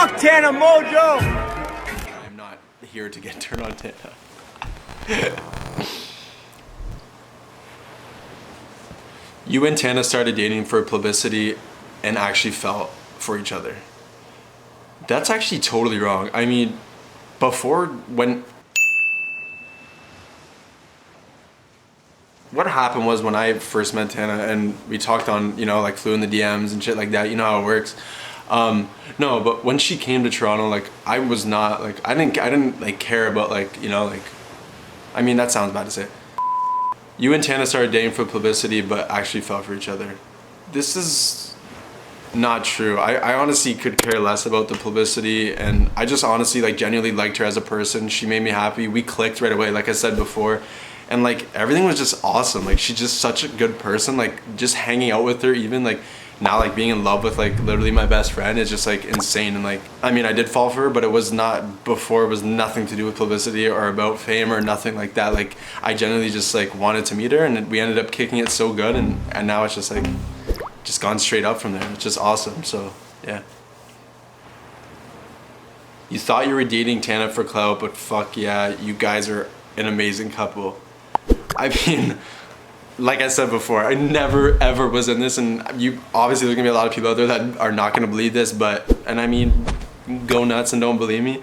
Fuck Tana Mojo! I'm not here to get turned on Tana. You and Tana started dating for publicity and actually fell for each other. That's actually totally wrong. I mean, before when... What happened was when I first met Tana and we talked on, you know, like flew in the DMs and shit like that, you know how it works. No, but when she came to Toronto, like I was not like, I didn't like care about like, you know, like, I mean, that sounds bad to say. You and Tana started dating for publicity, but actually fell for each other. This is not true. I honestly could care less about the publicity, and I just honestly like genuinely liked her as a person. She made me happy. We clicked right away, like I said before. And like everything was just awesome. Like she's just such a good person. Like just hanging out with her, even like now like being in love with like literally my best friend is just like insane. And like, I mean, I did fall for her, but it was not before. It was nothing to do with publicity or about fame or nothing like that. Like I genuinely just like wanted to meet her, and we ended up kicking it so good. And now it's just like, just gone straight up from there. It's just awesome. So yeah. You thought you were dating Tana for clout, but fuck yeah, you guys are an amazing couple. I mean, like I said before, I never ever was in this, and you obviously there's gonna be a lot of people out there that are not gonna believe this, but, and I mean, go nuts and don't believe me.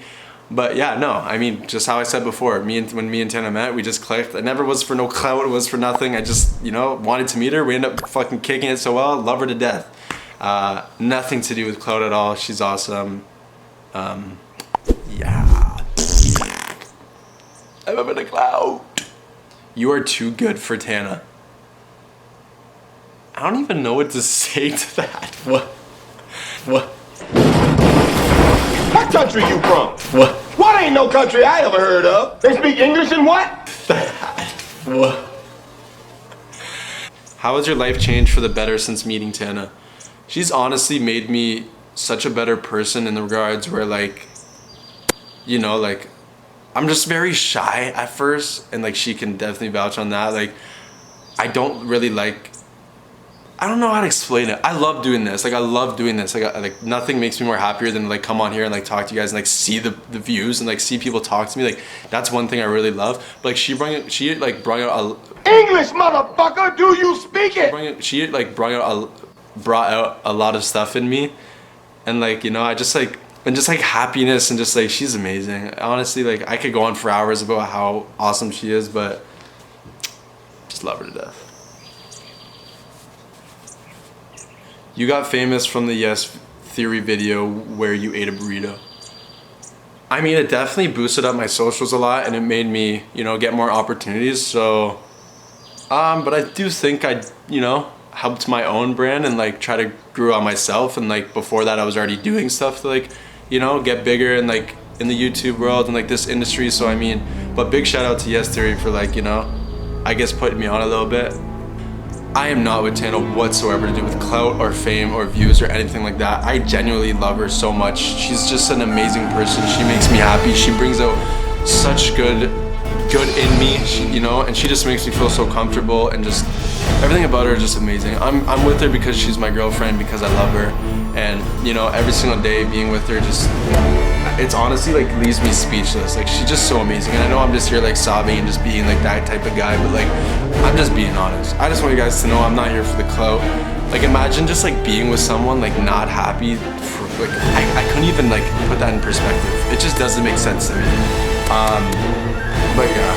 But yeah, no, I mean, just how I said before, when me and Tana met, we just clicked. It never was for no clout, it was for nothing. I just, you know, wanted to meet her. We ended up fucking kicking it so well, love her to death. Nothing to do with clout at all. She's awesome. Yeah. I'm up in a clout. You are too good for Tana. I don't even know what to say to that. What? What country you from? What? What ain't no country I ever heard of? They speak English and what? What? How has your life changed for the better since meeting Tana? She's honestly made me such a better person in the regards where like, you know, like, I'm just very shy at first, and like she can definitely vouch on that. Like, I don't really like, I don't know how to explain it. I love doing this. Like, I love doing this. Like nothing makes me more happier than like come on here and like talk to you guys and like see the views and like see people talk to me. Like, that's one thing I really love. But like she brought out English, motherfucker, do you speak it? She brought out a lot of stuff in me, and like, you know, I just like, and just like happiness, and just like, she's amazing. Honestly, like I could go on for hours about how awesome she is, but just love her to death. You got famous from the Yes Theory video where you ate a burrito. I mean, it definitely boosted up my socials a lot, and it made me, you know, get more opportunities. So, but I do think I, you know, helped my own brand and like try to grow on myself. And like before that, I was already doing stuff to like, you know, get bigger and like in the YouTube world and like this industry. So I mean, but big shout out to Yes Theory for like, you know, I guess putting me on a little bit. I am not with Tana whatsoever to do with clout or fame or views or anything like that. I genuinely love her so much. She's just an amazing person. She makes me happy. She brings out such good in me, you know, and she just makes me feel so comfortable, and just everything about her is just amazing. I'm with her because she's my girlfriend, because I love her, and you know, every single day being with her just, it's honestly like leaves me speechless. Like, she's just so amazing, and I know I'm just here like sobbing and just being like that type of guy, but like I'm just being honest. I just want you guys to know I'm not here for the clout. Like, imagine just like being with someone like not happy for, like, I couldn't even like put that in perspective. It just doesn't make sense to me. But yeah,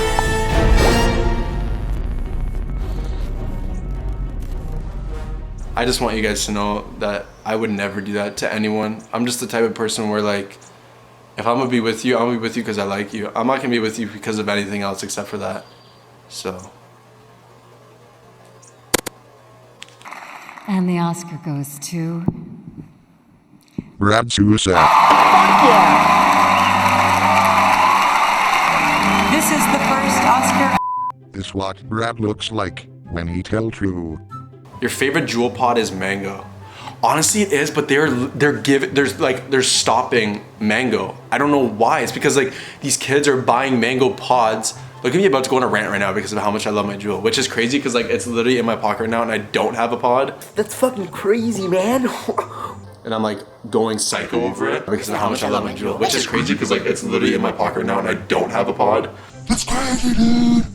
I just want you guys to know that I would never do that to anyone. I'm just the type of person where like, if I'm gonna be with you, I'm gonna be with you because I like you. I'm not gonna be with you because of anything else except for that. So. And the Oscar goes to... Sousa. Yeah! This is the first Oscar. This what Brad looks like when he tell true. Your favorite jewel pod is mango. Honestly, it is, but they're stopping mango. I don't know why. It's because like these kids are buying mango pods. Look at me about to go on a rant right now because of how much I love my jewel, which is crazy because like it's literally in my pocket right now and I don't have a pod. That's fucking crazy, man. and I'm like going psycho over it because of how much I love my jewel, which is crazy because like it's literally in my pocket right now and I don't have a pod. That's crazy, dude.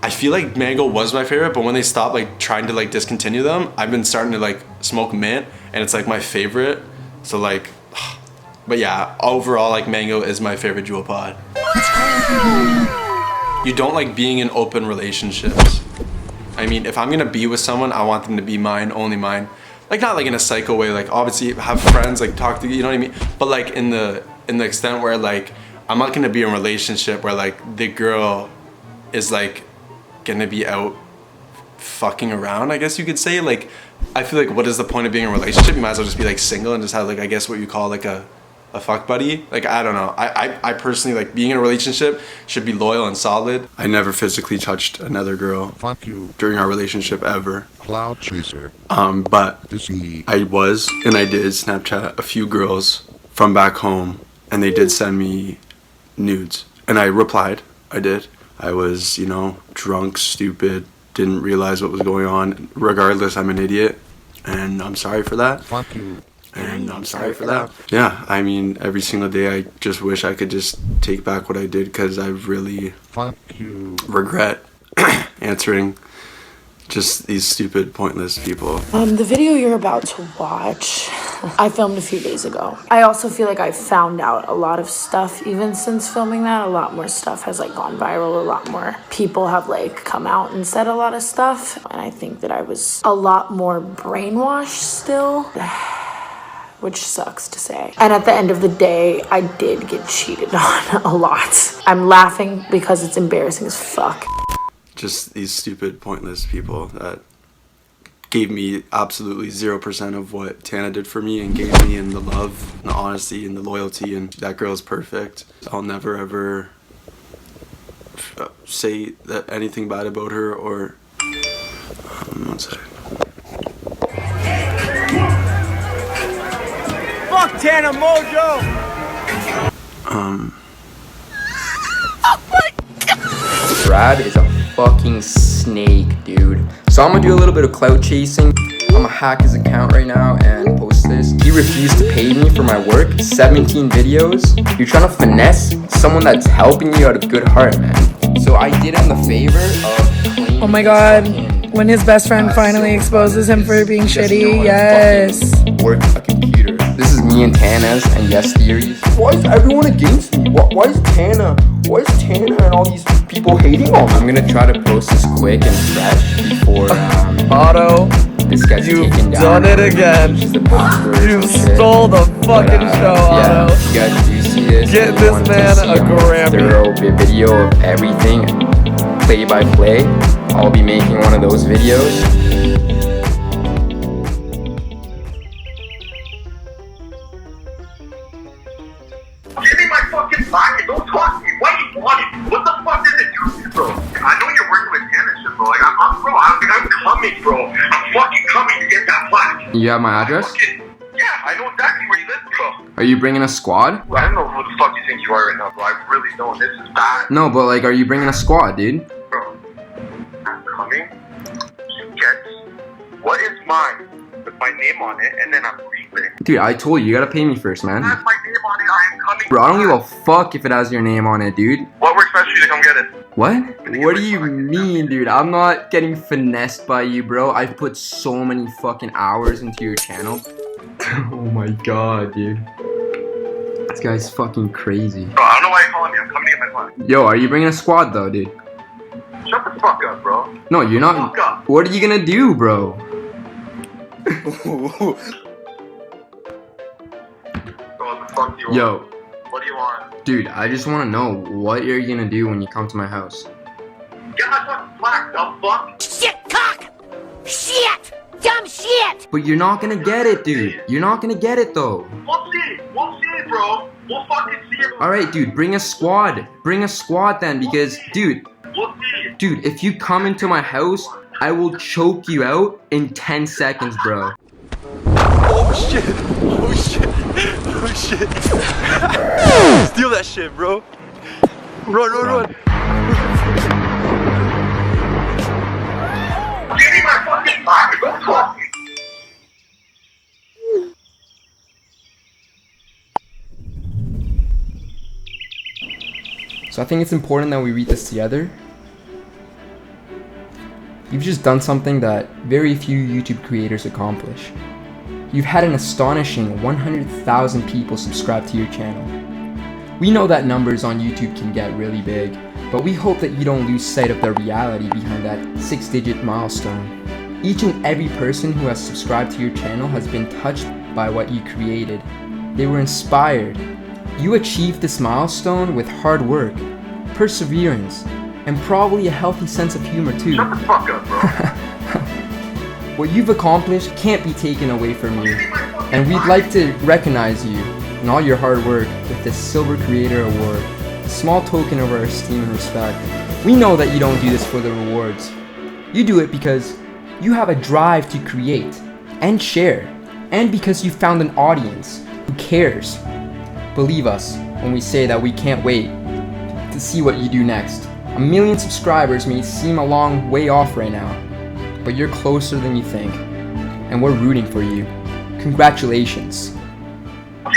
I feel like mango was my favorite, but when they stopped like trying to like discontinue them, I've been starting to like smoke mint, and it's like my favorite. So like, but yeah, overall like mango is my favorite jewel pod. That's crazy, dude. You don't like being in open relationships. I mean, if I'm gonna be with someone, I want them to be mine, only mine. Like not like in a psycho way, like obviously have friends, like talk to you know what I mean? But like in the extent where like I'm not gonna be in a relationship where like the girl is like gonna be out fucking around, I guess you could say. Like I feel like what is the point of being in a relationship? You might as well just be like single and just have like I guess what you call like a fuck buddy. Like I don't know. I personally like being in a relationship should be loyal and solid. I never physically touched another girl Fuck you. during our relationship ever. Cloud chaser. But This is I was and I did Snapchat a few girls from back home, and they did send me nudes, and I replied. I did. I was, you know, drunk, stupid, didn't realize what was going on. Regardless, I'm an idiot, and I'm sorry for that. fuck you. And I'm sorry for that. Yeah, I mean, every single day I just wish I could just take back what I did, because I really Fuck you. regret answering just these stupid, pointless people. The video you're about to watch, I filmed a few days ago. I also feel like I found out a lot of stuff even since filming that. A lot more stuff has like gone viral. A lot more people have like come out and said a lot of stuff. And I think that I was a lot more brainwashed still, which sucks to say. And at the end of the day, I did get cheated on a lot. I'm laughing because it's embarrassing as fuck. Just these stupid, pointless people that gave me absolutely 0% of what Tana did for me, and gave me in the love and the honesty and the loyalty, and that girl's perfect. I'll never ever say that anything bad about her, or one second. Fuck Tana Mojo! Brad is a fucking snake, dude. So I'm gonna do a little bit of clout chasing. I'm gonna hack his account right now and post this. He refused to pay me for my work. 17 videos. You're trying to finesse someone that's helping you out of good heart, man. So I did him the favor of cleaning. Oh my god, when his best friend finally exposes him for being shitty, yes. Work a computer. This is me and Tana's and Yes Theories. Why is everyone against me? Why is Tana and all these people hating on me? I'm gonna try to post this quick and fresh before Otto, this gets you've taken down. done it again. Which is the password You and shit. stole the fucking But, show, yeah, Otto. if you guys do see this, Get and you this want to man see a more Grammy. thorough video of everything, play by play, I'll be making one of those videos. Give me my fucking pocket. Don't talk to me. Why you want it? What the fuck does it do to you, bro? I know you're working with Tana shit, bro. Like, I'm coming, bro. I'm fucking coming to get that plaque. You have my address? Yeah, I know exactly where you live, bro. Are you bringing a squad? I don't know who the fuck you think you are right now, bro. I really don't. This is bad, No, but like, are you bringing a squad, dude? bro. I'm coming to get what is mine with my name on it, and then I'm leaving. Dude, I told you, you gotta pay me first, man. It has my name on it. I am coming. Bro, I don't give a fuck if it has your name on it, dude. What works best for you to come get it? What? What do you mean, dude? I'm not getting finessed by you, bro. I've put so many fucking hours into your channel. Oh my god, dude. This guy's fucking crazy. Bro, I don't know why you're calling me. I'm coming to get my plaque. Yo, are you bringing a squad though, dude? Shut the fuck up, bro. No, you're not. Fuck up. What are you gonna do, bro? Bro, what the fuck do you want? Yo, What do you want? dude, I just wanna know, what are you gonna do when you come to my house? Get my fucking plaque, dumb fuck. Shit, cock! Shit! Dumb shit! But you're not gonna get it, dude. You're not gonna get it though. We'll see. We'll see, bro. We'll fucking see it. Alright, dude, bring a squad. Bring a squad then, because, dude, We'll see. Dude, if you come into my house, I will choke you out in 10 seconds, bro. Oh shit! Oh shit! Oh shit! Steal that shit, bro! Run! Give me my fucking plaque. Don't talk to me. So I think it's important that we read this together. You've just done something that very few YouTube creators accomplish. You've had an astonishing 100,000 people subscribe to your channel. We know that numbers on YouTube can get really big, but we hope that you don't lose sight of the reality behind that 6-digit milestone. Each and every person who has subscribed to your channel has been touched by what you created. They were inspired. You achieved this milestone with hard work, perseverance, and probably a healthy sense of humor too. Shut the fuck up, bro. What you've accomplished can't be taken away from you, and we'd like to recognize you and all your hard work with this Silver Creator Award, a small token of our esteem and respect. We know that you don't do this for the rewards. You do it because you have a drive to create and share, and because you found an audience who cares. Believe us when we say that we can't wait to see what you do next. 1 million subscribers may seem a long way off right now, but you're closer than you think, and we're rooting for you. Congratulations. Give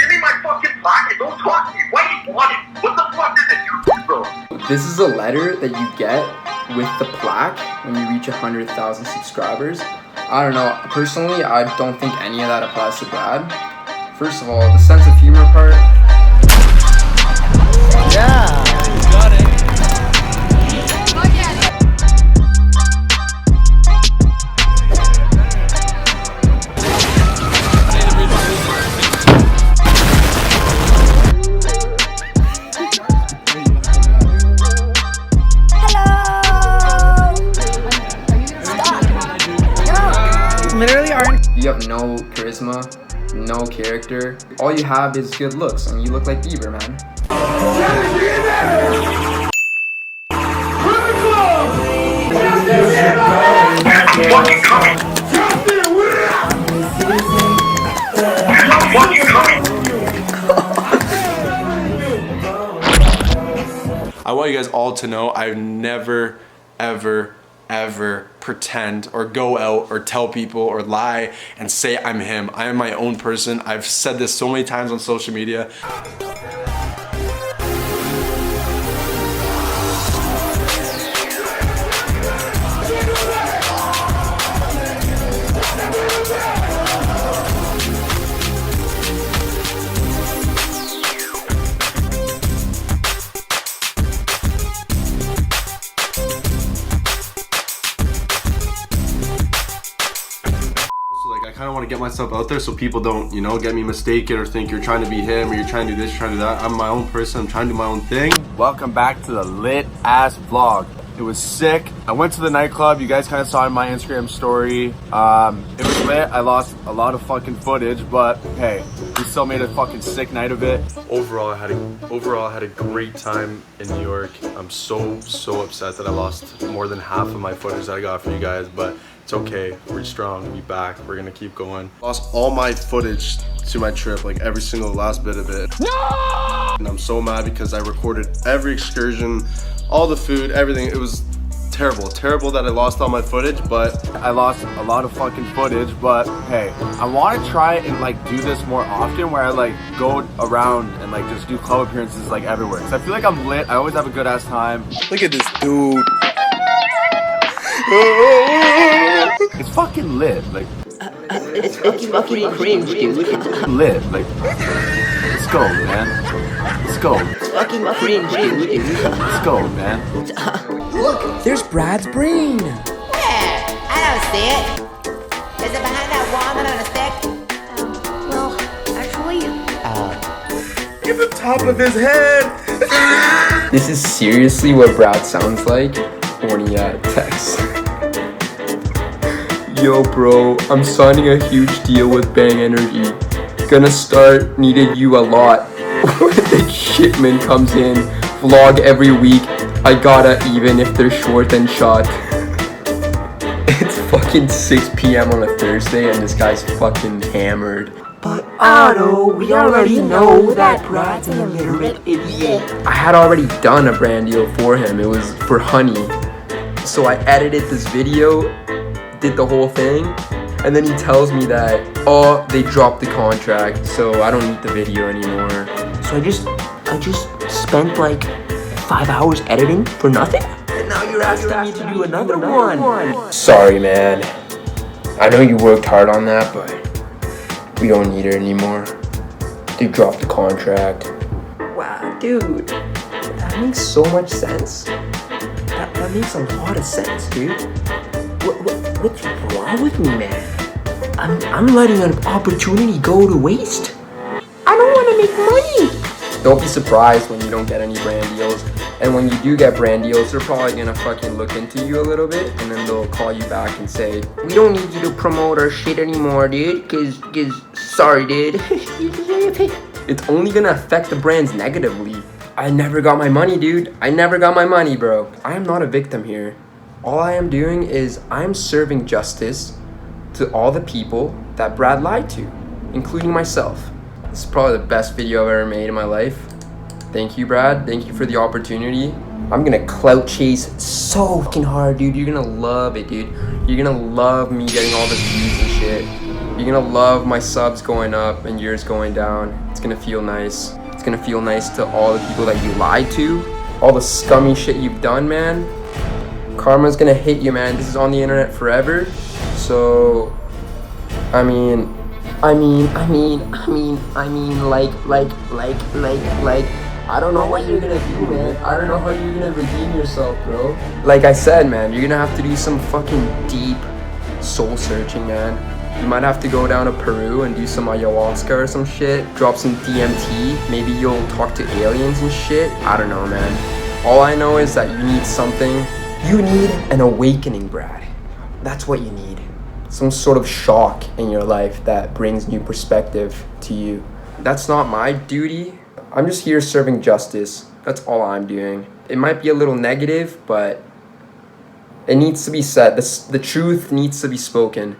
me my fucking pocket. Don't talk to me. Why do you want it? What the fuck does it do, bro? This is a letter that you get with the plaque when you reach 100,000 subscribers. I don't know, personally, I don't think any of that applies to Brad. First of all, the sense of humor part. Yeah, you got it. Literally aren't. You have no charisma, no character. All you have is good looks, and you look like Bieber, man. Fucking coming. Fucking coming. I want you guys all to know I never, ever pretend or go out or tell people or lie and say I'm him. I am my own person. I've said this so many times on social media. I kind of want to get myself out there so people don't, you know, get me mistaken or think you're trying to be him or you're trying to do this, you're trying to do that. I'm my own person. I'm trying to do my own thing. Welcome back to the lit ass vlog. It was sick. I went to the nightclub. You guys kind of saw in my Instagram story. It was lit. I lost a lot of fucking footage, but hey, we still made a fucking sick night of it. Overall, I had a great time in New York. I'm so upset that I lost more than half of my footage that I got for you guys, but it's okay. We're strong. We're back. We're gonna keep going. Lost all my footage to my trip, like every single last bit of it. No! And I'm so mad because I recorded every excursion, all the food, everything. It was terrible that I lost all my footage, but I lost a lot of fucking footage, but hey, I want to try and like do this more often where I like go around and like just do club appearances like everywhere. Cause I feel like I'm lit. I always have a good ass time. look at this dude. It's fucking lit. Like It's fucking cringe, dude. lit. Like let's go, man. Let's go. It's fucking cringe, dude. Let's go, man. Look, there's Brad's brain. Where? I don't see it. Is it behind that walnut on a stick? Well, actually, Get the top of his head. This is seriously what Brad sounds like when he texts. Yo bro, I'm signing a huge deal with Bang Energy. Gonna start needed you a lot. When the shipment comes in, vlog every week. I gotta even if they're short and shot. It's fucking 6 p.m. on a Thursday and this guy's fucking hammered. but Otto, we already know that Brad's an illiterate idiot. I had already done a brand deal for him. It was for honey. So I edited this video, did the whole thing, and then he tells me that, oh, they dropped the contract, so I don't need the video anymore. So I just spent like 5 hours editing for nothing? And now you're asking me to do another one. Sorry, man. I know you worked hard on that, but we don't need it anymore. They dropped the contract. Wow, dude. That makes so much sense. That makes a lot of sense, dude. What's wrong with me, man? I'm letting an opportunity go to waste. I don't want to make money. Don't be surprised when you don't get any brand deals. And when you do get brand deals, they're probably gonna fucking look into you a little bit, and then they'll call you back and say, we don't need you to promote our shit anymore, dude, cause sorry, dude. It's only gonna affect the brands negatively. I never got my money, dude. I never got my money, bro. I am not a victim here. All I am doing is I'm serving justice to all the people that Brad lied to, including myself. This is probably the best video I've ever made in my life. Thank you, Brad. Thank you for the opportunity. I'm gonna clout chase so fucking hard, dude. You're gonna love it, dude. You're gonna love me getting all the views and shit. You're gonna love my subs going up and yours going down. It's gonna feel nice. It's gonna feel nice to all the people that you lied to. All the scummy shit you've done, man. Karma's gonna hit you, man. This is on the internet forever. So, I mean, like, I don't know what you're gonna do, man. I don't know how you're gonna redeem yourself, bro. Like I said, man, you're gonna have to do some fucking deep soul searching, man. You might have to go down to Peru and do some ayahuasca or some shit. Drop some DMT. Maybe you'll talk to aliens and shit. I don't know, man. All I know is that you need something. You need an awakening, Brad. That's what you need. Some sort of shock in your life that brings new perspective to you. That's not my duty. I'm just here serving justice. That's all I'm doing. It might be a little negative, but it needs to be said. The truth needs to be spoken.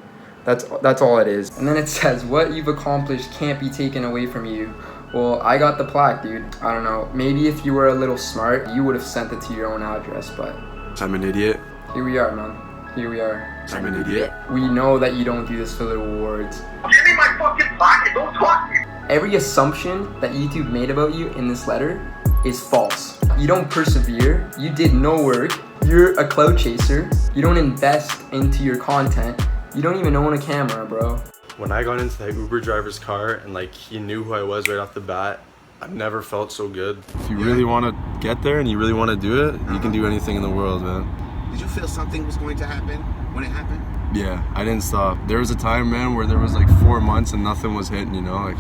That's all it is. And then it says, what you've accomplished can't be taken away from you. Well, I got the plaque, dude. I don't know. Maybe if you were a little smart, you would have sent it to your own address, but... I'm an idiot. Here we are, man. Here we are. I'm an idiot. We know that you don't do this for the rewards. Give me my fucking plaque and don't talk to me. Every assumption that YouTube made about you in this letter is false. You don't persevere. You did no work. You're a clout chaser. You don't invest into your content. You don't even own a camera, bro. When I got into that Uber driver's car and like he knew who I was right off the bat, I've never felt so good. If you really want to get there and you really want to do it, you can do anything in the world, man. Did you feel something was going to happen when it happened? Yeah, I didn't stop. There was a time, man, where there was like 4 months and nothing was hitting, you know? Like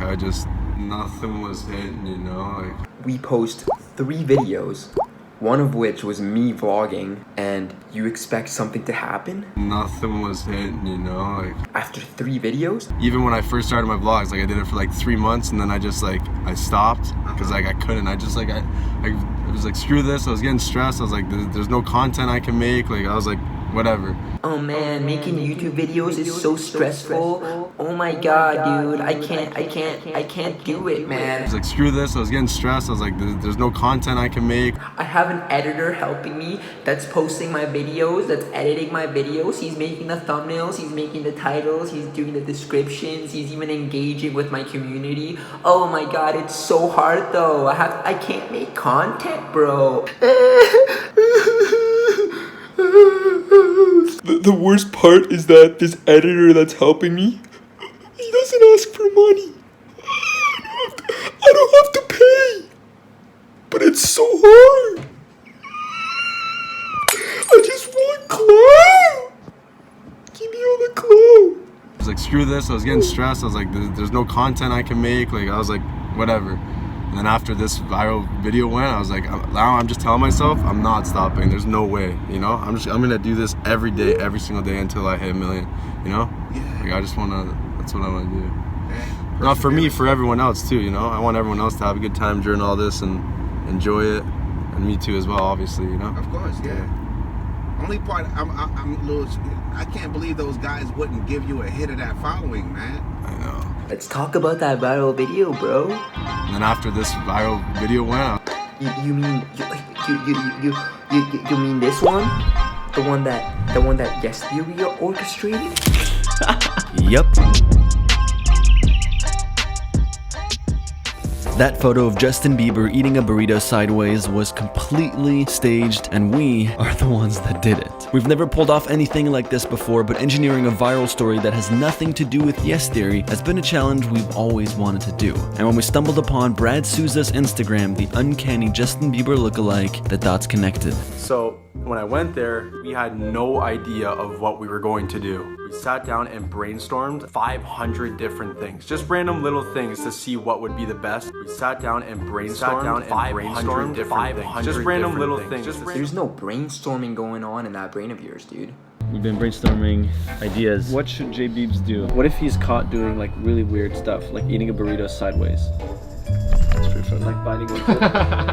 nothing was hitting, you know? Like we post 3 videos, one of which was me vlogging, and you expect something to happen? Nothing was hitting, you know? Like after 3 videos? Even when I first started my vlogs, like I did it for like 3 months and then I just like, I stopped because like I couldn't. I just like, I was like, screw this. I was getting stressed. I was like, there's no content I can make. Like I was like, whatever. Oh man, making YouTube videos is so stressful. Oh my god, dude, I can't do it, man. I was like, screw this. I was getting stressed. I was like, there's no content I can make. I have an editor helping me that's posting my videos, that's editing my videos. He's making the thumbnails, he's making the titles, he's doing the descriptions, he's even engaging with my community. Oh my god, it's so hard though. I can't make content, bro. The worst part is that this editor that's helping me, he doesn't ask for money. I don't have to pay. But it's so hard. I just want clout. Give me all the clout. I was like, screw this. I was getting stressed. I was like, there's no content I can make. Like I was like, whatever. And then after this viral video went, I was like, now I'm just telling myself I'm not stopping. There's no way, you know? I'm gonna do this every day, every single day until I hit 1 million, you know? Yeah. Like that's what I wanna do. Yeah. Not for me, for everyone else too, you know? I want everyone else to have a good time during all this and enjoy it. And me too as well, obviously, you know? Of course, yeah. Only part, I'm a little, I can't believe those guys wouldn't give you a hit of that following, man. I know. Let's talk about that viral video, bro. And then after this viral video went, you mean this one? The one that Yes Theory orchestrated? Yep. That photo of Justin Bieber eating a burrito sideways was completely staged, and we are the ones that did it. We've never pulled off anything like this before, but engineering a viral story that has nothing to do with Yes Theory has been a challenge we've always wanted to do. And when we stumbled upon Brad Sousa's Instagram, the uncanny Justin Bieber lookalike, the dots connected. So when I went there, we had no idea of what we were going to do. We sat down and brainstormed 500 different things, just random little things to see what would be the best. We sat down and brainstormed 500 different things, just random little things. There's no brainstorming going on in that brain of yours, dude. We've been brainstorming ideas. What should J Beebs do? What if he's caught doing like really weird stuff, like eating a burrito sideways? That's pretty fun. Like biting into it.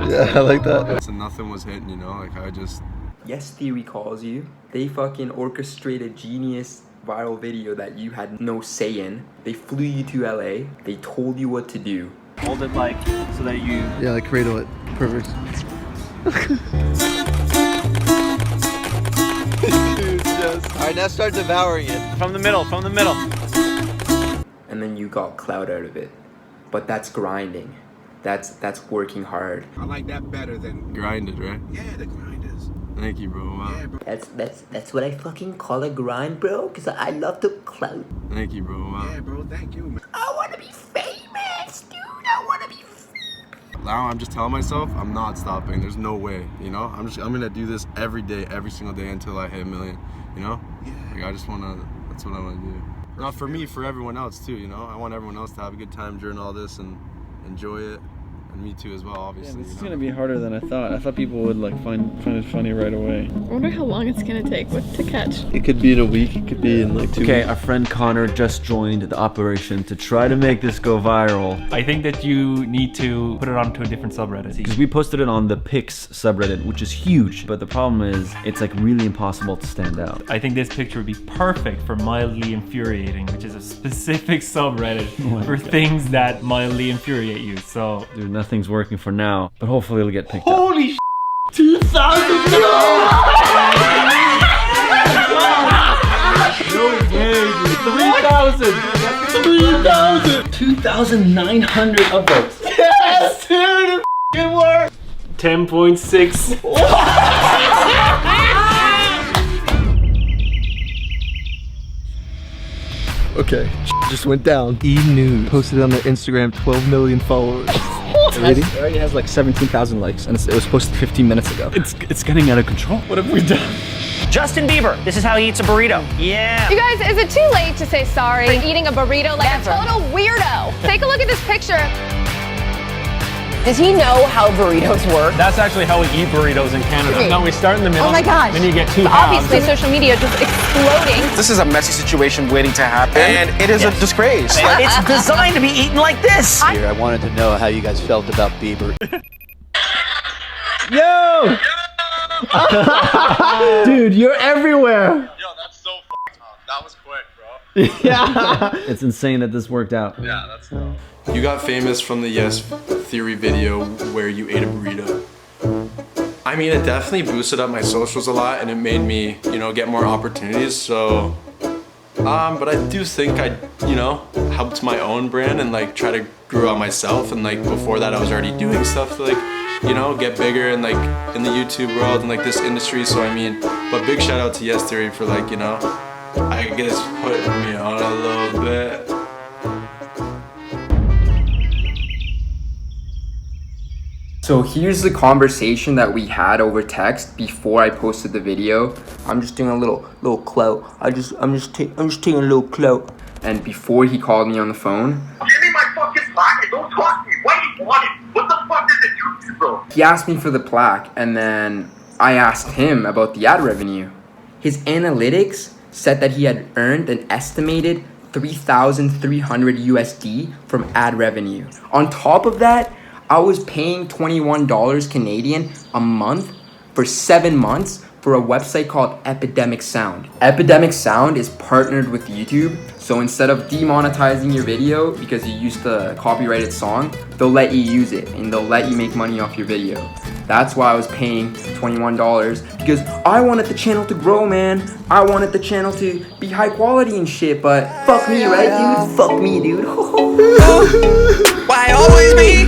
Yeah, I like that. So nothing was hitting, you know, like I just... Yes Theory calls you. They fucking orchestrated a genius viral video that you had no say in. They flew you to LA. They told you what to do. Hold it like so that you... Yeah, like cradle it. Perfect. Dude, yes. Alright, now start devouring it. From the middle, from the middle. And then you got clout out of it. But that's grinding. That's working hard. I like that better than grinded, right? Yeah, the grinders. Thank you, bro. Wow. Yeah, bro. That's what I fucking call a grind, bro. Cause I love to clout. Thank you, bro. Wow. Yeah, bro. Thank you, man. I wanna be famous, dude. I wanna be. Now I'm just telling myself I'm not stopping. There's no way, you know. I'm gonna do this every day, every single day until I hit 1 million. You know? Yeah. Like I just wanna. That's what I wanna do. Not for me, for everyone else too. You know. I want everyone else to have a good time during all this and enjoy it. And me too as well, obviously. Yeah, this is gonna be harder than I thought. I thought people would like find it funny right away. I wonder how long it's gonna take to catch. It could be in a week, it could be in like 2 weeks. Okay, our friend Connor just joined the operation to try to make this go viral. I think that you need to put it onto a different subreddit. Because we posted it on the Pics subreddit, which is huge. But the problem is, it's like really impossible to stand out. I think this picture would be perfect for mildly infuriating, which is a specific subreddit for things that mildly infuriate you. So, dude, nothing's working for now, but hopefully it'll get picked up. Holy sh! 2,000 No way, 3,000! 2,900 upvotes. Yes, dude! Good work! 10.6. Okay, just went down. E-News posted on their Instagram 12 million followers. It already has like 17,000 likes, and it was posted 15 minutes ago. It's getting out of control. What have we done? Justin Bieber, this is how he eats a burrito. Yeah. You guys, is it too late to say sorry for eating a burrito like a total weirdo? Take a look at this picture. Does he know how burritos work? That's actually how we eat burritos in Canada. No, we start in the middle. Oh my gosh. Then you get two But halves. obviously, social media is just exploding. This is a messy situation waiting to happen, and it is a disgrace. It's designed to be eaten like this. I wanted to know how you guys felt about Bieber. Yo! Dude, you're everywhere! Yo, that's so f***ing tough. That was quick, bro. Yeah! It's insane that this worked out. Yeah, that's tough. You got famous from the Yes Theory video where you ate a burrito. I mean, it definitely boosted up my socials a lot and it made me, you know, get more opportunities. So, but I do think I, you know, helped my own brand and like try to grow on myself. And like before that, I was already doing stuff to like, you know, get bigger and like in the YouTube world and like this industry. So I mean, but big shout out to Yes Theory for like, you know, I guess putting me on a little bit. So here's the conversation that we had over text before I posted the video. I'm just doing a little clout. I'm just taking a little clout. And before he called me on the phone, Give me my fucking plaque and don't talk to me. Why do you want it? What the fuck does it do, bro? he asked me for the plaque, and then I asked him about the ad revenue. His analytics said that he had earned an estimated 3,300 USD from ad revenue. On top of that, I was paying $21 Canadian a month for 7 months for a website called Epidemic Sound. Epidemic Sound is partnered with YouTube, so instead of demonetizing your video because you used a copyrighted song, they'll let you use it and they'll let you make money off your video. That's why I was paying $21 because I wanted the channel to grow, man. I wanted the channel to be high quality and shit, but fuck me, right, dude? Fuck me, dude. Why always me?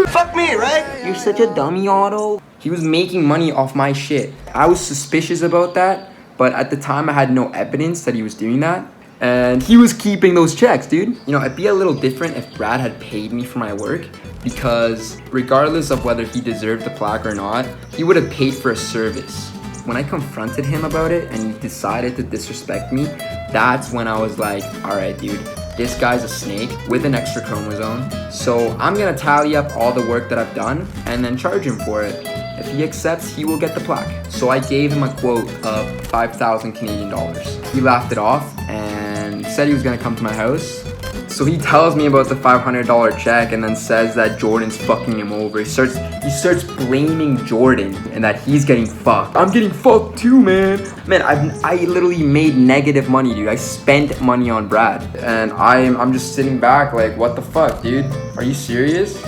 Fuck me, right? You're such a dummy, Otto. He was making money off my shit. I was suspicious about that, but at the time I had no evidence that he was doing that. And he was keeping those checks, dude. You know, it'd be a little different if Brad had paid me for my work, because regardless of whether he deserved the plaque or not, he would have paid for a service. When I confronted him about it and he decided to disrespect me, that's when I was like, all right, dude, this guy's a snake with an extra chromosome. So I'm gonna tally up all the work that I've done and then charge him for it. If he accepts, he will get the plaque. So I gave him a quote of 5,000 Canadian dollars. He laughed it off and said he was gonna come to my house. So he tells me about the $500 check and then says that Jordan's fucking him over. He starts blaming Jordan and that he's getting fucked. I'm getting fucked too, man. Man, I literally made negative money, dude. I spent money on Brad. And I'm just sitting back like, what the fuck, dude? Are you serious?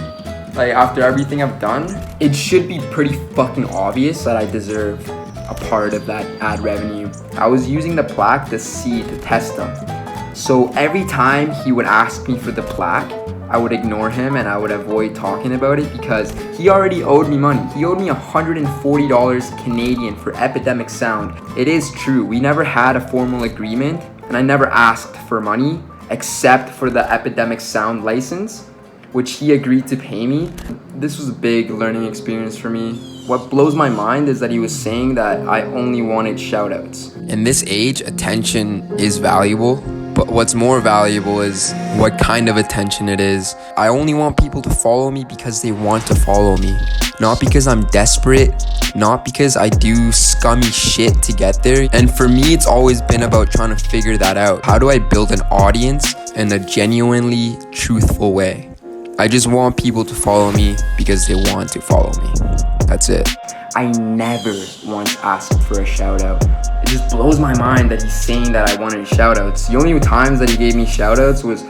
Like, after everything I've done, it should be pretty fucking obvious that I deserve a part of that ad revenue. I was using the plaque to test them. So every time he would ask me for the plaque, I would ignore him and I would avoid talking about it because he already owed me money. He owed me $140 Canadian for Epidemic Sound. It is true, we never had a formal agreement and I never asked for money except for the Epidemic Sound license, which he agreed to pay me. This was a big learning experience for me. What blows my mind is that he was saying that I only wanted shoutouts. In this age, attention is valuable, but what's more valuable is what kind of attention it is. I only want people to follow me because they want to follow me, not because I'm desperate, not because I do scummy shit to get there. And for me, it's always been about trying to figure that out. How do I build an audience in a genuinely truthful way? I just want people to follow me because they want to follow me. That's it. I never once asked for a shout out. It just blows my mind that he's saying that I wanted shout outs. The only times that he gave me shout outs was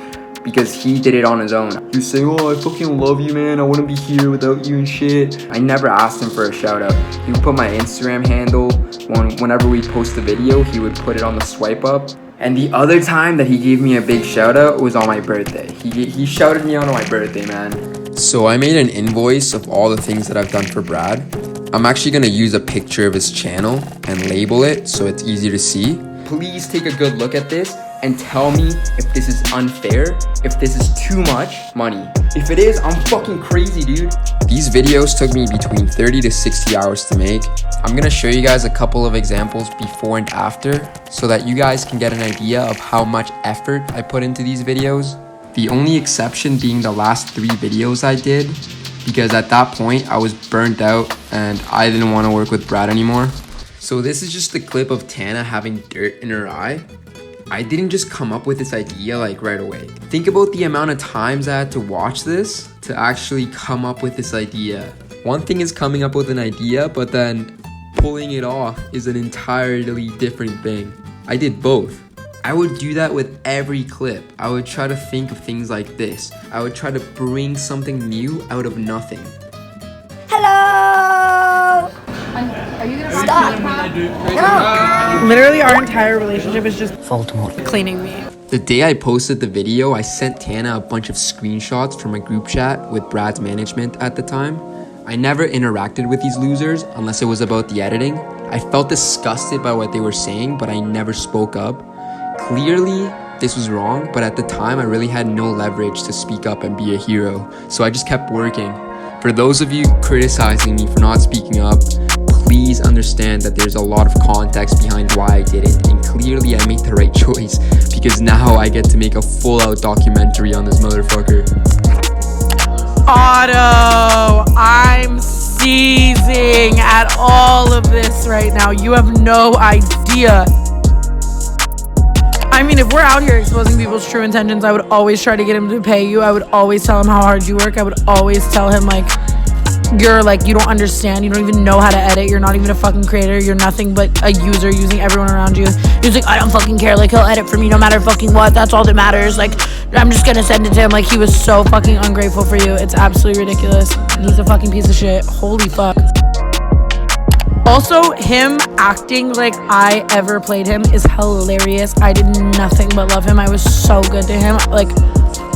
because he did it on his own. He was saying, oh, I fucking love you, man. I wouldn't be here without you and shit. I never asked him for a shout out. He would put my Instagram handle. Whenever we post a video, he would put it on the swipe up. And the other time that he gave me a big shout out was on my birthday. He shouted me out on my birthday, man. So I made an invoice of all the things that I've done for Brad. I'm actually gonna use a picture of his channel and label it so it's easy to see. Please take a good look at this and tell me if this is unfair, if this is too much money. If it is, I'm fucking crazy, dude. These videos took me between 30 to 60 hours to make. I'm gonna show you guys a couple of examples before and after so that you guys can get an idea of how much effort I put into these videos. The only exception being the last 3 videos I did, because at that point I was burnt out and I didn't want to work with Brad anymore. So this is just a clip of Tana having dirt in her eye. I didn't just come up with this idea like right away. Think about the amount of times I had to watch this to actually come up with this idea. One thing is coming up with an idea, but then pulling it off is an entirely different thing. I did both. I would do that with every clip. I would try to think of things like this. I would try to bring something new out of nothing. Hello! Are you gonna stop? No! Literally our entire relationship is just cleaning me. The day I posted the video, I sent Tana a bunch of screenshots from a group chat with Brad's management at the time. I never interacted with these losers unless it was about the editing. I felt disgusted by what they were saying, but I never spoke up. Clearly, this was wrong, but at the time I really had no leverage to speak up and be a hero, so I just kept working. For those of you criticizing me for not speaking up, please understand that there's a lot of context behind why I didn't, and clearly I made the right choice, because now I get to make a full-out documentary on this motherfucker. Otto, I'm seizing at all of this right now. You have no idea. I mean, if we're out here exposing people's true intentions, I would always try to get him to pay you. I would always tell him how hard you work. I would always tell him, like, you're like, you don't understand. You don't even know how to edit. You're not even a fucking creator. You're nothing but a user using everyone around you. He's like, I don't fucking care. Like, he'll edit for me no matter fucking what. That's all that matters. Like, I'm just gonna send it to him. Like, he was so fucking ungrateful for you. It's absolutely ridiculous. He's a fucking piece of shit. Holy fuck. Also, him acting like I ever played him is hilarious. I did nothing but love him. I was so good to him. Like,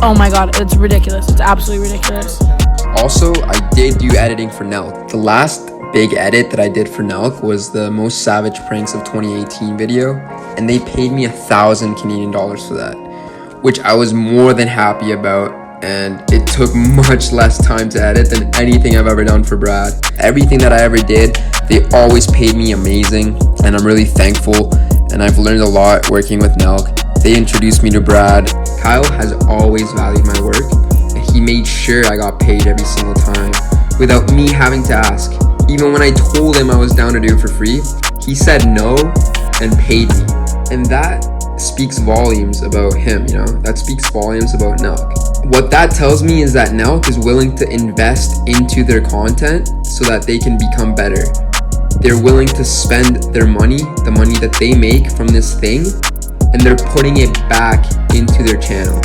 oh my god, it's ridiculous. It's absolutely ridiculous. Also, I did do editing for Nelk. The last big edit that I did for Nelk was the Most Savage Pranks of 2018 video, and they paid me 1,000 Canadian dollars for that, which I was more than happy about, and it took much less time to edit than anything I've ever done for Brad. Everything that I ever did, they always paid me amazing, and I'm really thankful, and I've learned a lot working with Nelk. They introduced me to Brad. Kyle has always valued my work, and he made sure I got paid every single time without me having to ask. Even when I told him I was down to do it for free, he said no and paid me. And that speaks volumes about him, you know? That speaks volumes about Nelk. What that tells me is that Nelk is willing to invest into their content so that they can become better. They're willing to spend their money, the money that they make from this thing, and they're putting it back into their channel.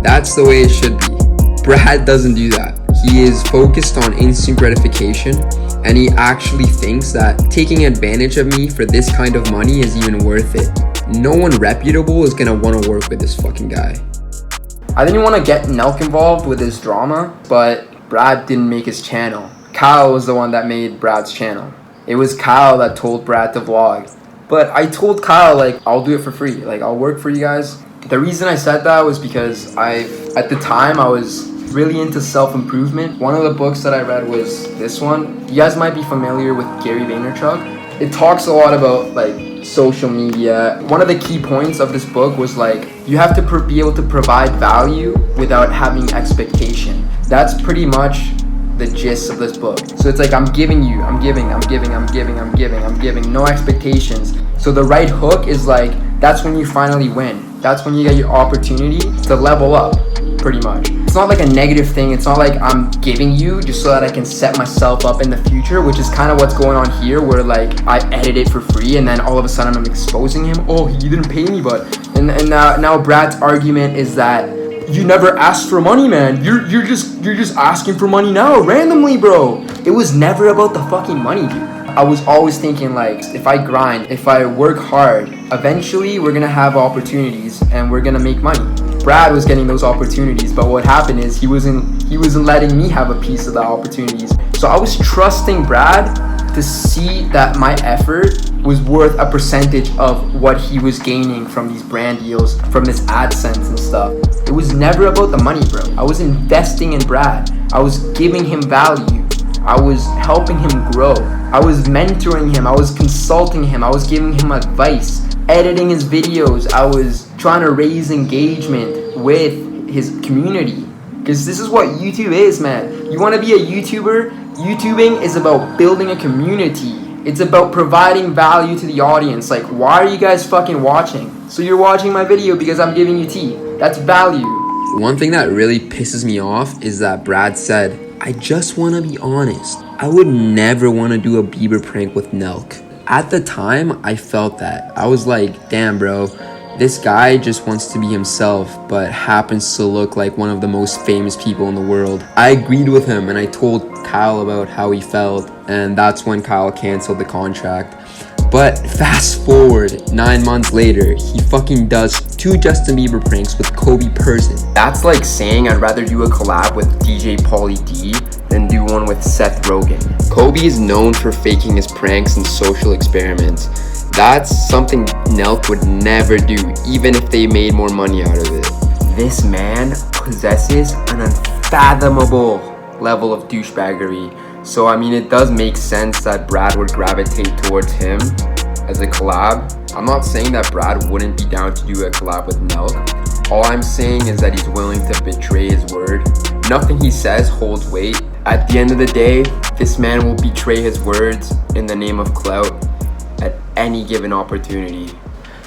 That's the way it should be. Brad doesn't do that. He is focused on instant gratification, and he actually thinks that taking advantage of me for this kind of money is even worth it. No one reputable is gonna want to work with this fucking guy. I didn't want to get Nelk involved with his drama, but Brad didn't make his channel. Kyle was the one that made Brad's channel. It was Kyle that told Brad to vlog. But I told Kyle, like, I'll do it for free. Like, I'll work for you guys. The reason I said that was because at the time, I was really into self-improvement. One of the books that I read was this one. You guys might be familiar with Gary Vaynerchuk. It talks a lot about, like, social media. One of the key points of this book was, like, you have to be able to provide value without having expectation. That's pretty much the gist of this book. So it's like, I'm giving, no expectations. So the right hook is like, that's when you finally win. That's when you get your opportunity to level up, pretty much. It's not like a negative thing. It's not like I'm giving you just so that I can set myself up in the future, which is kind of what's going on here, where like I edit it for free and then all of a sudden I'm exposing him. Oh, he didn't pay me, but and now Brad's argument is that you never asked for money, man. You're just asking for money now, randomly, bro. It was never about the fucking money, dude. I was always thinking, like, if I grind, if I work hard, eventually we're gonna have opportunities and we're gonna make money. Brad was getting those opportunities, but what happened is he wasn't letting me have a piece of the opportunities. So I was trusting Brad to see that my effort was worth a percentage of what he was gaining from these brand deals, from this AdSense and stuff. It was never about the money, bro. I was investing in Brad. I was giving him value. I was helping him grow. I was mentoring him. I was consulting him. I was giving him advice, editing his videos. I was trying to raise engagement with his community. Because this is what YouTube is, man. You want to be a YouTuber? YouTubing is about building a community. It's about providing value to the audience. Like, why are you guys fucking watching? So you're watching my video because I'm giving you tea. That's value. One thing that really pisses me off is that Brad said, I just want to be honest. I would never want to do a Bieber prank with Nelk. At the time, I felt that. I was like, damn, bro. This guy just wants to be himself, but happens to look like one of the most famous people in the world. I agreed with him, and I told Kyle about how he felt, and that's when Kyle canceled the contract. But fast forward 9 months later, he fucking does 2 Justin Bieber pranks with Kobe Person. That's like saying I'd rather do a collab with DJ Pauly D than do one with Seth Rogen. Kobe is known for faking his pranks and social experiments. That's something Nelk would never do, even if they made more money out of it. This man possesses an unfathomable level of douchebaggery. So I mean, it does make sense that Brad would gravitate towards him as a collab. I'm not saying that Brad wouldn't be down to do a collab with Nelk. All I'm saying is that he's willing to betray his word. Nothing he says holds weight. At the end of the day, this man will betray his words in the name of clout at any given opportunity.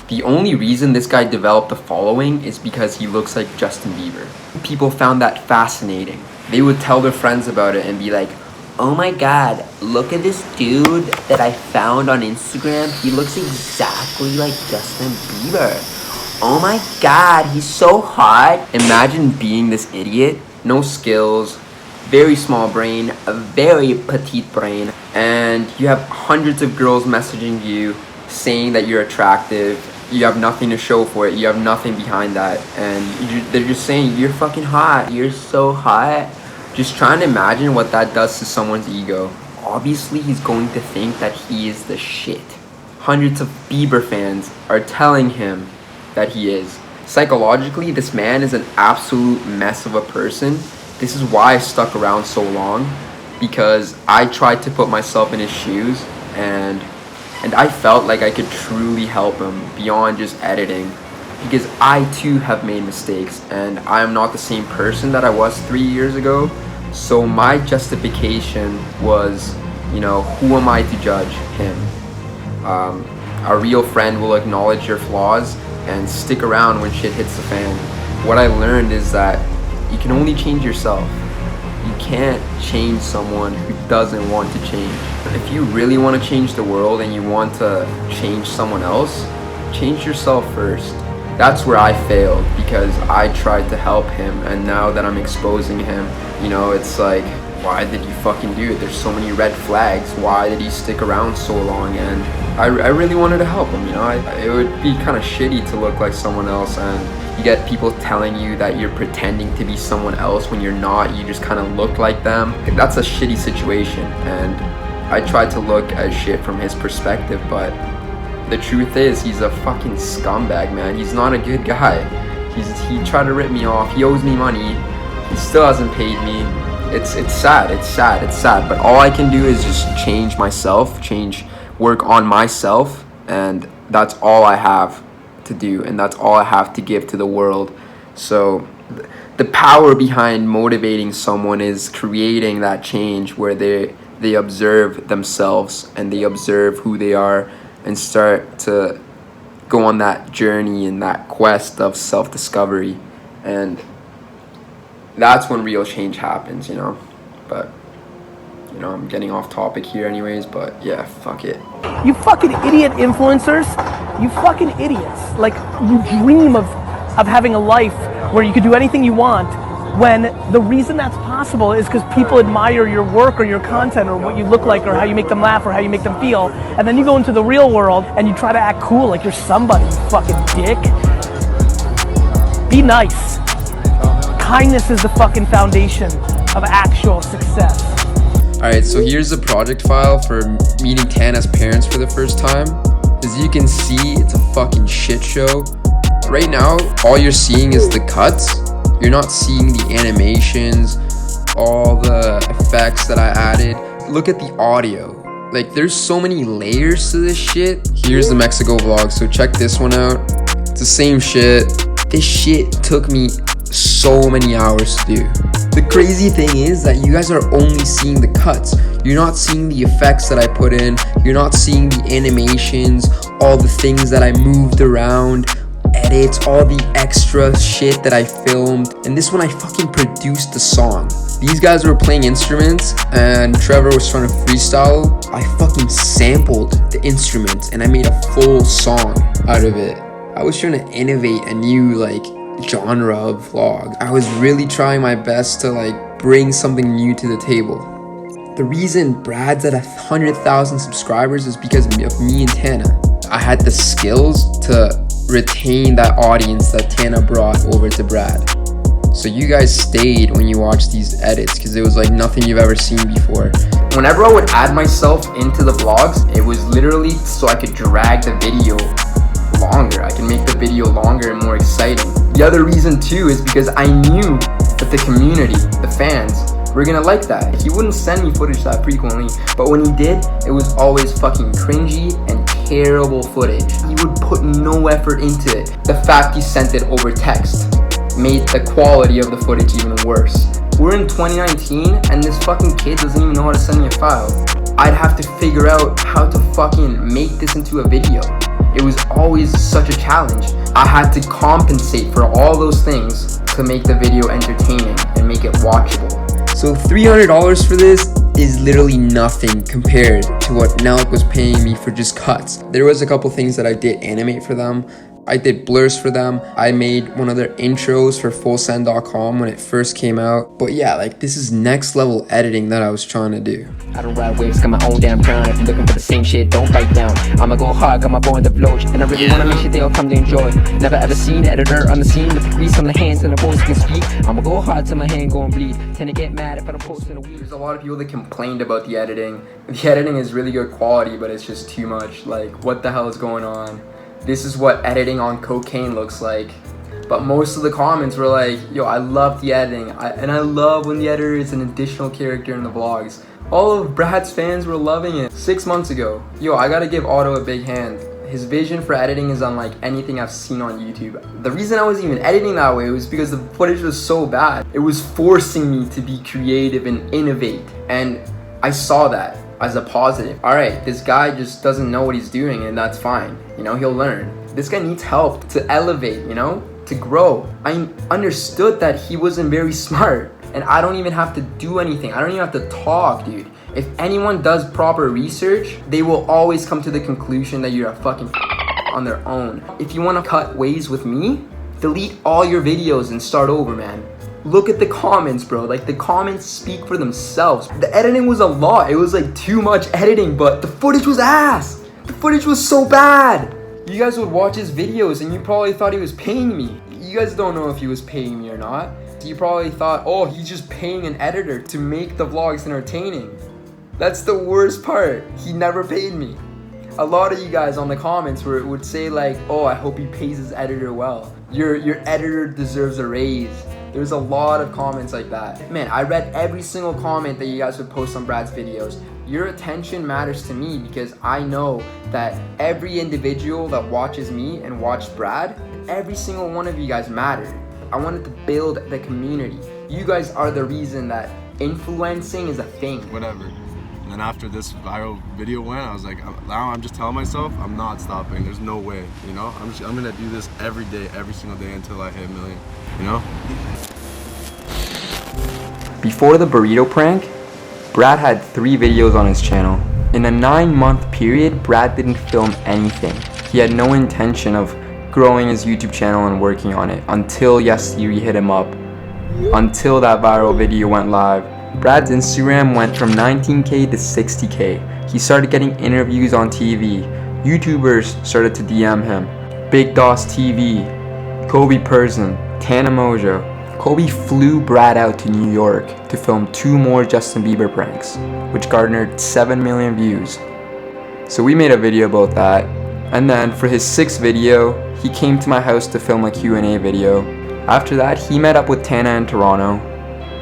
The only reason this guy developed a following is because he looks like Justin Bieber. People found that fascinating. They would tell their friends about it and be like, oh my god, look at this dude that I found on Instagram. He looks exactly like Justin Bieber. Oh my god, he's so hot. Imagine being this idiot, no skills, very small brain, a very petite brain, and you have hundreds of girls messaging you saying that you're attractive. You have nothing to show for it. You have nothing behind that, and they're just saying you're fucking hot. You're so hot. Just trying to imagine what that does to someone's ego. Obviously, he's going to think that he is the shit. Hundreds of Bieber fans are telling him that he is. Psychologically, this man is an absolute mess of a person. This is why I stuck around so long, because I tried to put myself in his shoes, and I felt like I could truly help him beyond just editing, because I too have made mistakes, and I am not the same person that I was 3 years ago. So my justification was, you know, who am I to judge him? A real friend will acknowledge your flaws and stick around when shit hits the fan. What I learned is that you can only change yourself. You can't change someone who doesn't want to change. If you really want to change the world and you want to change someone else, change yourself first. That's where I failed, because I tried to help him, and now that I'm exposing him, you know, it's like, why did you fucking do it? There's so many red flags. Why did he stick around so long? And I really wanted to help him, you know. It would be kind of shitty to look like someone else, and you get people telling you that you're pretending to be someone else when you're not. You just kind of look like them. That's a shitty situation, and I tried to look at shit from his perspective, but the truth is, he's a fucking scumbag, man. He's not a good guy. He tried to rip me off. He owes me money. He still hasn't paid me. It's sad. But all I can do is just change myself, work on myself, and that's all I have to do, and that's all I have to give to the world. So the power behind motivating someone is creating that change where they observe themselves and they observe who they are, and start to go on that journey and that quest of self-discovery. And that's when real change happens, you know. But, you know, I'm getting off topic here anyways, but yeah, fuck it. You fucking idiot influencers. You fucking idiots. Like, you dream of having a life where you could do anything you want, when the reason that's possible is because people admire your work or your content or what you look like or how you make them laugh or how you make them feel. And then you go into the real world and you try to act cool like you're somebody, you fucking dick. Be nice. Kindness is the fucking foundation of actual success. Alright, so here's the project file for meeting Tana's parents for the first time. As you can see, it's a fucking shit show. Right now, all you're seeing is the cuts. You're not seeing the animations, all the effects that I added. Look at the audio. Like, there's so many layers to this shit. Here's the Mexico vlog, so check this one out. It's the same shit. This shit took me so many hours to do. The crazy thing is that you guys are only seeing the cuts. You're not seeing the effects that I put in. You're not seeing the animations, all the things that I moved around, edits, all the extra shit that I filmed. And this one, I fucking produced the song. These guys were playing instruments and Trevor was trying to freestyle. I fucking sampled the instruments and I made a full song out of it. I was trying to innovate a new like genre of vlog. I was really trying my best to like bring something new to the table. The reason Brad's at 100,000 subscribers is because of me and Tana. I had the skills to retain that audience that Tana brought over to Brad. So you guys stayed when you watched these edits because it was like nothing you've ever seen before. Whenever I would add myself into the vlogs, it was literally so I could drag the video longer. I can make the video longer and more exciting. The other reason too is because I knew that the community, the fans, were gonna like that. He wouldn't send me footage that frequently, but when he did, it was always fucking cringy and terrible footage. He would put no effort into it. The fact he sent it over text made the quality of the footage even worse. We're in 2019 and this fucking kid doesn't even know how to send me a file. I'd have to figure out how to fucking make this into a video. It was always such a challenge. I had to compensate for all those things to make the video entertaining and make it watchable. So $300 for this is literally nothing compared to what Nelk was paying me for just cuts. There was a couple things that I did animate for them, I did blurs for them. I made one of their intros for fullsend.com when it first came out. But yeah, like this is next level editing that I was trying to do. I don't ride waves, got my own damn crown. If you're looking for the same shit, don't bite down. I'ma go hard, got my boy in the vlog. And I really wanna make sure they all come to enjoy. Never ever seen editor on the scene with the grease on the hands and the voice can speak. I'ma go hard till my hand go and bleed. Tend to get mad if I don't post in a week. There's a lot of people that complained about the editing. The editing is really good quality, but it's just too much. Like, what the hell is going on? This is what editing on cocaine looks like. But most of the comments were like, yo, I love the editing. And I love when the editor is an additional character in the vlogs. All of Brad's fans were loving it. 6 months ago, yo, I gotta give Otto a big hand. His vision for editing is unlike anything I've seen on YouTube. The reason I was even editing that way was because the footage was so bad. It was forcing me to be creative and innovate. And I saw that as a positive. All right, this guy just doesn't know what he's doing, and that's fine. You know, he'll learn. This guy needs help to elevate, you know, to grow. I understood that he wasn't very smart, and I don't even have to do anything. I don't even have to talk, dude. If anyone does proper research, they will always come to the conclusion that you're a fucking on their own. If you want to cut ways with me, delete all your videos and start over, man. Look at the comments, bro. Like, the comments speak for themselves. The editing was a lot. It was like too much editing, but the footage was ass. The footage was so bad. You guys would watch his videos and you probably thought he was paying me. You guys don't know if he was paying me or not. You probably thought, oh, he's just paying an editor to make the vlogs entertaining. That's the worst part. He never paid me. A lot of you guys on the comments would say like, oh, I hope he pays his editor well. Your editor deserves a raise. There's a lot of comments like that. Man, I read every single comment that you guys would post on Brad's videos. Your attention matters to me because I know that every individual that watches me and watched Brad, every single one of you guys mattered. I wanted to build the community. You guys are the reason that influencing is a thing. Whatever. And then after this viral video went, I was like, now I'm just telling myself I'm not stopping. There's no way, you know? I'm gonna do this every day, every single day until I hit a million, you know? Before the burrito prank, Brad had 3 videos on his channel. In a 9-month period, Brad didn't film anything. He had no intention of growing his YouTube channel and working on it until YesTheory hit him up. Until that viral video went live. Brad's Instagram went from 19K to 60K. He started getting interviews on TV. YouTubers started to DM him. Big Doss TV, Kobe Person, Tana Mojo. Kobe flew Brad out to New York to film 2 more Justin Bieber pranks, which garnered 7 million views. So we made a video about that. And then for his 6th video, he came to my house to film a Q&A video. After that, he met up with Tana in Toronto.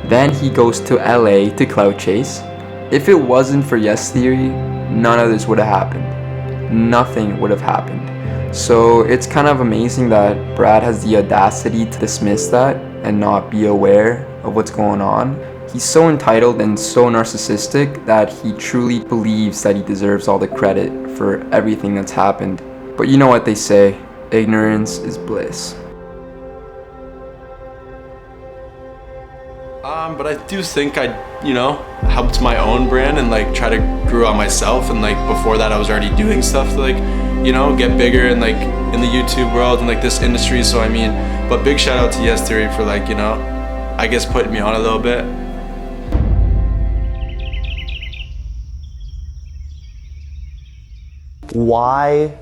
Then he goes to LA to clout chase. If it wasn't for YesTheory, none of this would have happened. Nothing would have happened. So it's kind of amazing that Brad has the audacity to dismiss that and not be aware of what's going on. He's so entitled and so narcissistic that he truly believes that he deserves all the credit for everything that's happened. But you know what they say, ignorance is bliss. But I do think I, you know, helped my own brand and like try to grow on myself. And like before that, I was already doing stuff to like, you know, get bigger and like in the YouTube world and like this industry. So I mean, but big shout out to YesTheory for like, you know, I guess putting me on a little bit. Why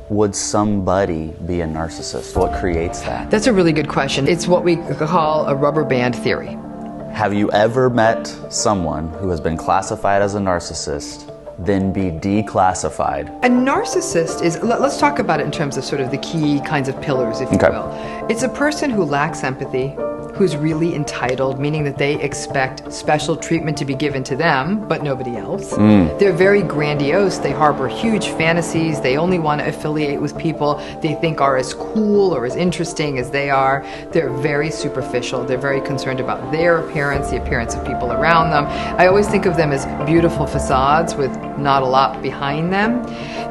would somebody be a narcissist? What creates that? That's a really good question. It's what we call a rubber band theory. Have you ever met someone who has been classified as a narcissist, then be declassified? A narcissist is, let's talk about it in terms of sort of the key kinds of pillars, if you will. It's a person who lacks empathy, who's really entitled, meaning that they expect special treatment to be given to them, but nobody else. They're very grandiose. They harbor huge fantasies. They only want to affiliate with people they think are as cool or as interesting as they are. They're very superficial. They're very concerned about their appearance, the appearance of people around them. I always think of them as beautiful facades with not a lot behind them.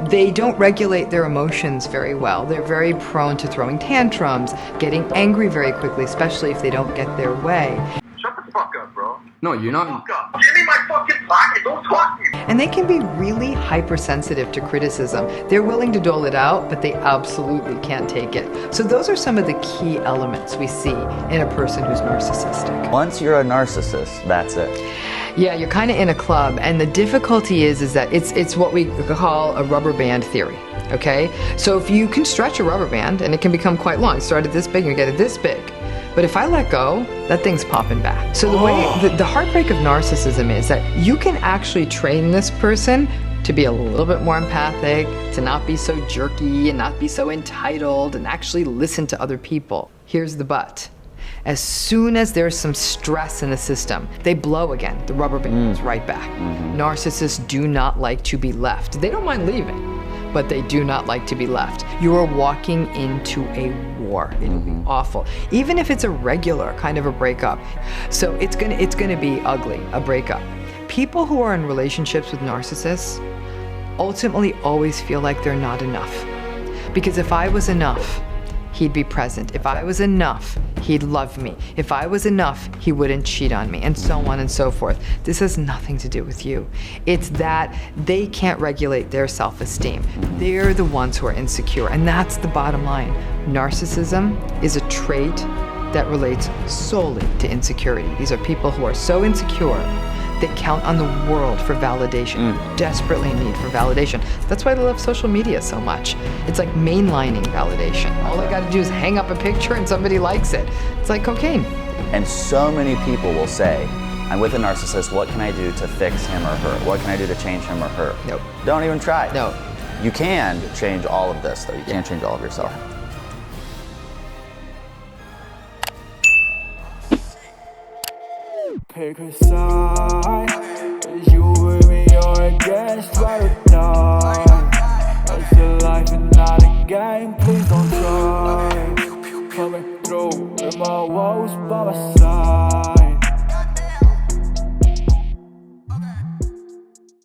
They don't regulate their emotions very well. They're very prone to throwing tantrums, getting angry very quickly, especially if they don't get their way. Shut the fuck up, bro. No, you're not. Fuck up. Give me my fucking pocket. Don't talk to me. And they can be really hypersensitive to criticism. They're willing to dole it out, but they absolutely can't take it. So those are some of the key elements we see in a person who's narcissistic. Once you're a narcissist, that's it. Yeah, you're kind of in a club, and the difficulty is that it's what we call a rubber band theory. Okay, so if you can stretch a rubber band, and it can become quite long. It started this big, and you get it this big. But if I let go, that thing's popping back. So the way the heartbreak of narcissism is that you can actually train this person to be a little bit more empathic, to not be so jerky and not be so entitled, and actually listen to other people. Here's the but. As soon as there's some stress in the system, they blow again. The rubber band is right back. Narcissists do not like to be left. They don't mind leaving, but they do not like to be left. You are walking into a war. It'll be awful. Even if it's a regular kind of a breakup. So it's gonna be ugly, a breakup. People who are in relationships with narcissists ultimately always feel like they're not enough. Because if I was enough, he'd be present. If I was enough, he'd love me. If I was enough, he wouldn't cheat on me, and so on and so forth. This has nothing to do with you. It's that they can't regulate their self-esteem. They're the ones who are insecure, and that's the bottom line. Narcissism is a trait that relates solely to insecurity. These are people who are so insecure, they count on the world for validation, desperately in need for validation. That's why they love social media so much. It's like mainlining validation. All they gotta do is hang up a picture and somebody likes it. It's like cocaine. And so many people will say, I'm with a narcissist, what can I do to fix him or her? What can I do to change him or her? Nope. Don't even try. No. You can change all of this, though. You can't change all of yourself. Pick a side, 'cause you with me or against right or not.